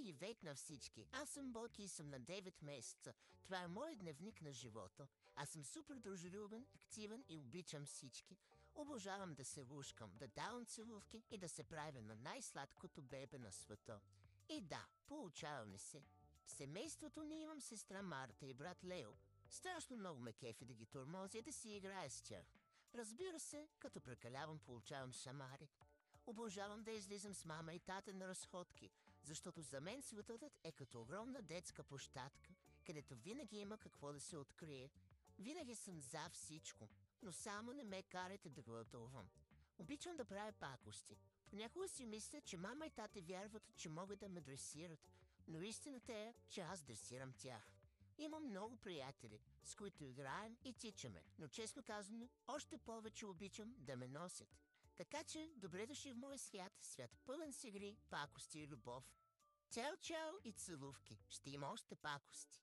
Привет на всички! Аз съм Боки и съм на 9 месеца. Това е моят дневник на живота. Аз съм супер дружелюбен, активен и обичам всички. Обожавам да се лушкам, да давам целувки и да се правя на най-сладкото бебе на света. И да, получаваме се. В семейството ни имам сестра Марта и брат Лео. Страшно много ме кефи да ги тормозя и да си играя с тях. Разбира се, като прекалявам, получавам шамари. Обожавам да излизам с мама и тата на разходки, защото за мен светът е като огромна детска площадка, където винаги има какво да се открие. Винаги съм за всичко, но само не ме карайте да гладувам. Обичам да правя пакости. Понякога си мисля, че мама и тата вярват, че могат да ме дресират, но истината е, че аз дресирам тях. Имам много приятели, с които играем и тичаме, но честно казано, още повече обичам да ме носят. Така че, добре дошли в моя свят, свят пълен с игри, пакости и любов. Чао, чао и целувки, ще има още пакости.